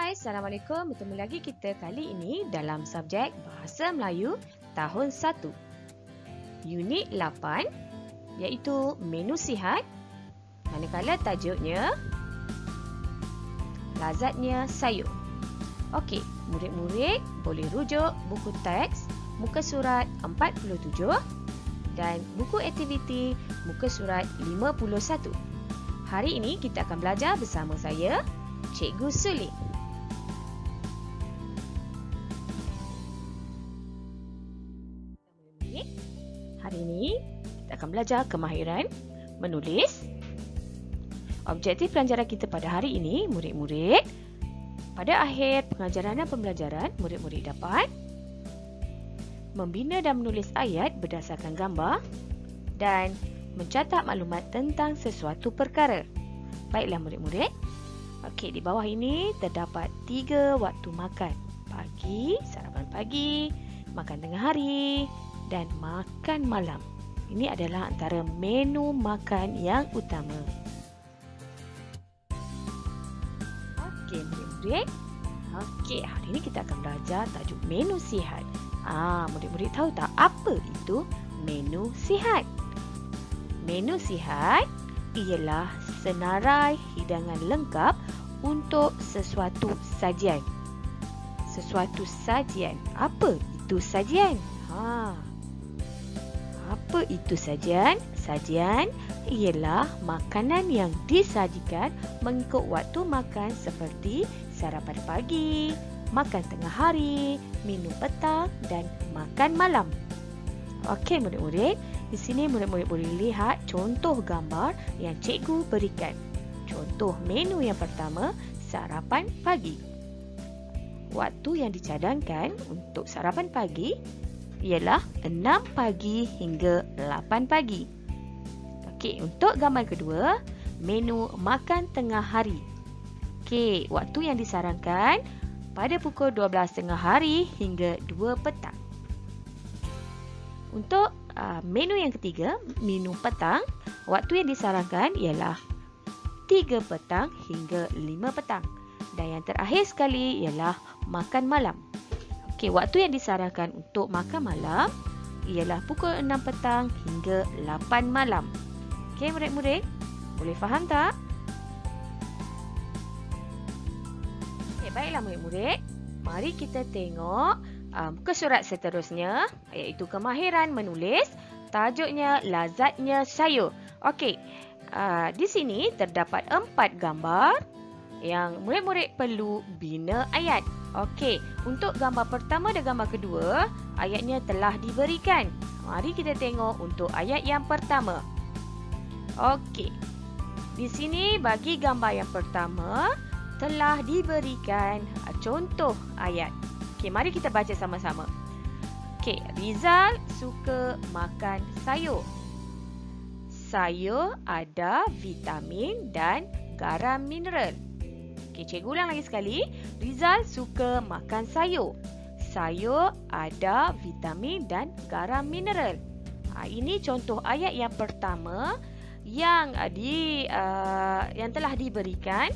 Hai, Assalamualaikum. Bertemu lagi kita kali ini dalam subjek Bahasa Melayu Tahun 1. Unit 8 iaitu Menu Sihat. Manakala tajuknya Lazatnya Sayur. Okey, murid-murid boleh rujuk buku teks muka surat 47 dan buku aktiviti muka surat 51. Hari ini kita akan belajar bersama saya, Cikgu Suli. Hari ini kita akan belajar kemahiran menulis. Objektif pelajaran kita pada hari ini, murid-murid, pada akhir pengajaran dan pembelajaran, murid-murid dapat membina dan menulis ayat berdasarkan gambar dan mencatat maklumat tentang sesuatu perkara. Baiklah murid-murid. Okey, di bawah ini terdapat 3 waktu makan. Pagi, sarapan pagi, makan tengah hari dan makan malam. Ini adalah antara menu makan yang utama. Okey, murid-murid. Okey, hari ini kita akan belajar tajuk menu sihat. Murid-murid tahu tak apa itu menu sihat? Menu sihat ialah senarai hidangan lengkap untuk sesuatu sajian. Sesuatu sajian. Apa itu sajian? Apa itu sajian? Sajian ialah makanan yang disajikan mengikut waktu makan seperti sarapan pagi, makan tengah hari, minum petang dan makan malam. Okey murid-murid, di sini murid-murid boleh lihat contoh gambar yang cikgu berikan. Contoh menu yang pertama, sarapan pagi. Waktu yang dicadangkan untuk sarapan pagi ialah 6 pagi hingga 8 pagi. Okey, untuk gambar kedua, menu makan tengah hari. Okey, waktu yang disarankan pada pukul 12 tengah hari hingga 2 petang. Untuk menu yang ketiga, menu petang, waktu yang disarankan ialah 3 petang hingga 5 petang. Dan yang terakhir sekali ialah makan malam. Okey, waktu yang disarankan untuk makan malam ialah pukul 6 petang hingga 8 malam. Okey murid-murid, boleh faham tak? Okey, baiklah murid-murid. Mari kita tengok muka surat seterusnya iaitu kemahiran menulis. Tajuknya Lazatnya Sayur. Okey, di sini terdapat 4 gambar yang murid-murid perlu bina ayat. Okey, untuk gambar pertama dan gambar kedua, ayatnya telah diberikan. Mari kita tengok untuk ayat yang pertama. Okey, di sini bagi gambar yang pertama telah diberikan contoh ayat. Okey, mari kita baca sama-sama. Okey, Rizal suka makan sayur. Sayur ada vitamin dan garam mineral. Okey, cikgu ulang lagi sekali. Rizal suka makan sayur. Sayur ada vitamin dan garam mineral. Ini contoh ayat yang pertama yang telah diberikan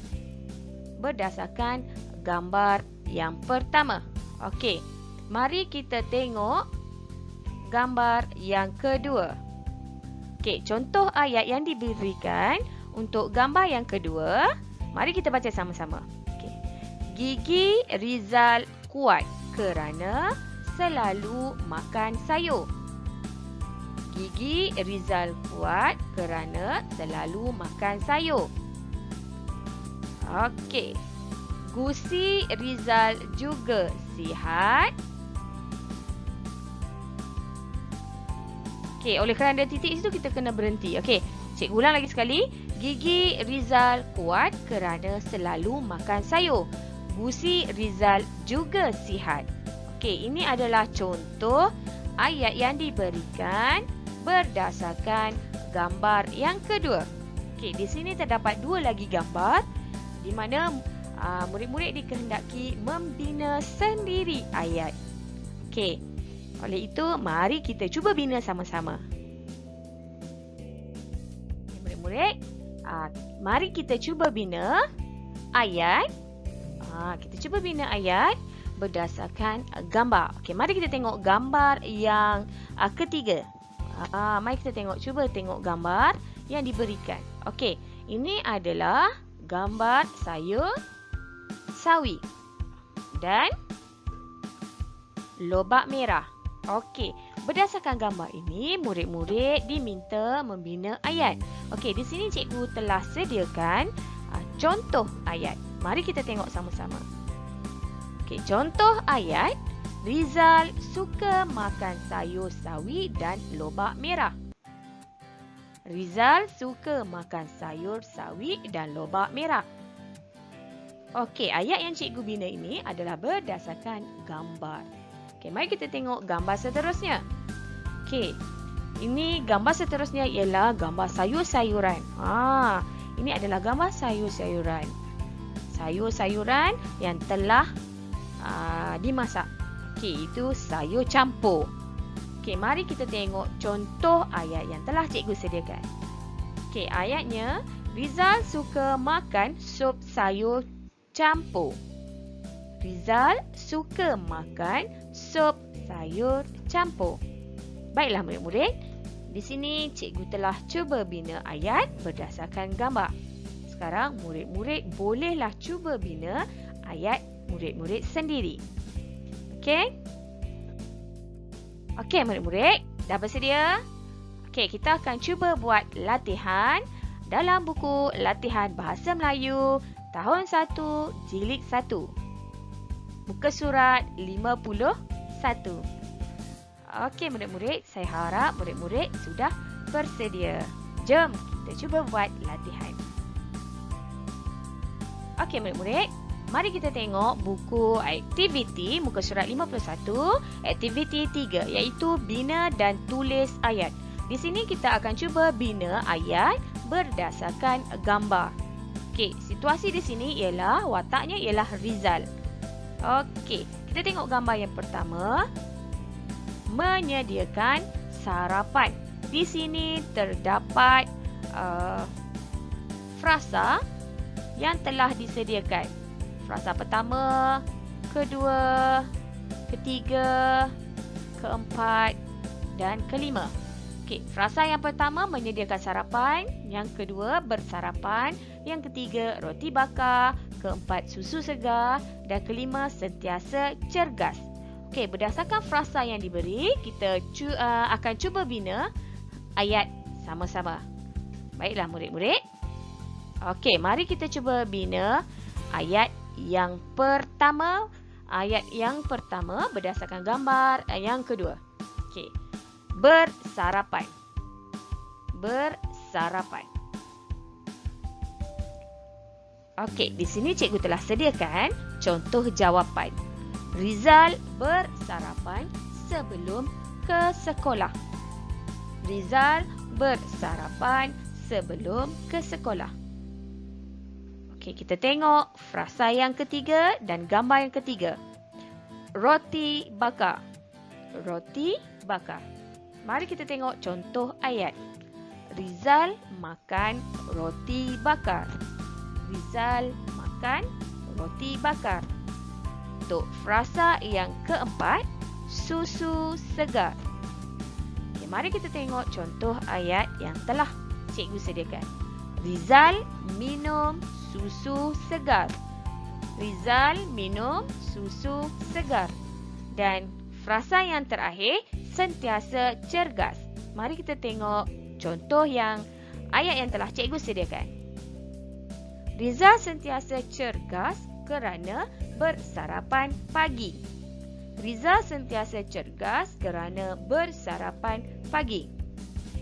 berdasarkan gambar yang pertama. Okey, mari kita tengok gambar yang kedua. Okey, contoh ayat yang diberikan untuk gambar yang kedua. Mari kita baca sama-sama. Okay. Gigi Rizal kuat kerana selalu makan sayur. Gigi Rizal kuat kerana selalu makan sayur. Okey. Gusi Rizal juga sihat. Okey, oleh kerana ada titik situ kita kena berhenti. Okey, cikgu ulang lagi sekali. Gigi Rizal kuat kerana selalu makan sayur. Gusi Rizal juga sihat. Okey, ini adalah contoh ayat yang diberikan berdasarkan gambar yang kedua. Okey, di sini terdapat 2 lagi gambar di mana murid-murid dikehendaki membina sendiri ayat. Okey, oleh itu mari kita cuba bina sama-sama. Murid-murid, mari kita cuba bina ayat Kita cuba bina ayat berdasarkan gambar. Okey, mari kita tengok gambar yang ketiga. Mari kita cuba tengok gambar yang diberikan. Okey, ini adalah gambar sayur sawi dan lobak merah. Okey, berdasarkan gambar ini, murid-murid diminta membina ayat. Okey, di sini cikgu telah sediakan contoh ayat. Mari kita tengok sama-sama. Okey, contoh ayat, Rizal suka makan sayur sawi dan lobak merah. Rizal suka makan sayur sawi dan lobak merah. Okey, ayat yang cikgu bina ini adalah berdasarkan gambar. Okey, mari kita tengok gambar seterusnya. Okey, ini gambar seterusnya ialah gambar sayur-sayuran. Ini adalah gambar sayur-sayuran. Sayur-sayuran yang telah dimasak. Okey, itu sayur campur. Okey, mari kita tengok contoh ayat yang telah cikgu sediakan. Okey, ayatnya, Rizal suka makan sup sayur campur. Rizal suka makan sup sayur campur. Baiklah murid-murid, di sini cikgu telah cuba bina ayat berdasarkan gambar. Sekarang murid-murid bolehlah cuba bina ayat murid-murid sendiri. Okey? Okey murid-murid, dah bersedia? Okey, kita akan cuba buat latihan dalam buku Latihan Bahasa Melayu tahun 1 jilid 1. Muka surat 51. Okey murid-murid, saya harap murid-murid sudah bersedia. Jom kita cuba buat latihan. Okey murid-murid, mari kita tengok buku aktiviti muka surat 51, aktiviti 3 iaitu bina dan tulis ayat. Di sini kita akan cuba bina ayat berdasarkan gambar. Okey, situasi di sini ialah wataknya ialah Rizal. Okey, kita tengok gambar yang pertama. Menyediakan sarapan. Di sini terdapat frasa yang telah disediakan. Frasa pertama, kedua, ketiga, keempat dan kelima. Okey, frasa yang pertama menyediakan sarapan, yang kedua bersarapan, yang ketiga roti bakar, keempat susu segar dan kelima sentiasa cergas. Okey, berdasarkan frasa yang diberi, kita akan cuba bina ayat sama-sama. Baiklah murid-murid. Okey, mari kita cuba bina ayat yang pertama. Ayat yang pertama berdasarkan gambar yang kedua. Okey. Bersarapan. Bersarapan. Okey, di sini cikgu telah sediakan contoh jawapan. Rizal bersarapan sebelum ke sekolah. Rizal bersarapan sebelum ke sekolah. Okey, kita tengok frasa yang ketiga dan gambar yang ketiga. Roti bakar. Roti bakar. Mari kita tengok contoh ayat. Rizal makan roti bakar. Rizal makan roti bakar. Untuk frasa yang keempat, susu segar. Okay, mari kita tengok contoh ayat yang telah cikgu sediakan. Rizal minum susu segar. Rizal minum susu segar. Dan frasa yang terakhir, sentiasa cergas. Mari kita tengok contoh ayat yang telah cikgu sediakan. Rizal sentiasa cergas kerana bersarapan pagi. Rizal sentiasa cergas kerana bersarapan pagi.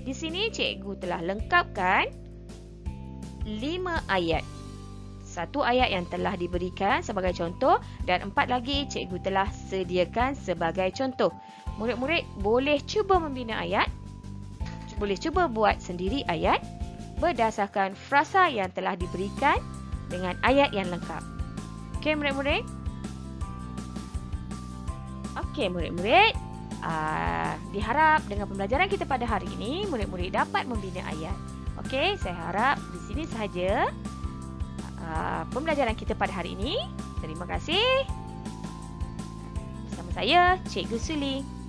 Di sini cikgu telah lengkapkan 5 ayat. 1 ayat yang telah diberikan sebagai contoh dan 4 lagi cikgu telah sediakan sebagai contoh. Murid-murid boleh cuba membina ayat. Boleh cuba buat sendiri ayat berdasarkan frasa yang telah diberikan dengan ayat yang lengkap. Okey murid-murid? Okey murid-murid, diharap dengan pembelajaran kita pada hari ini, murid-murid dapat membina ayat. Okey, saya harap di sini sahaja pembelajaran kita pada hari ini. Terima kasih. Bersama saya, Cikgu Suling.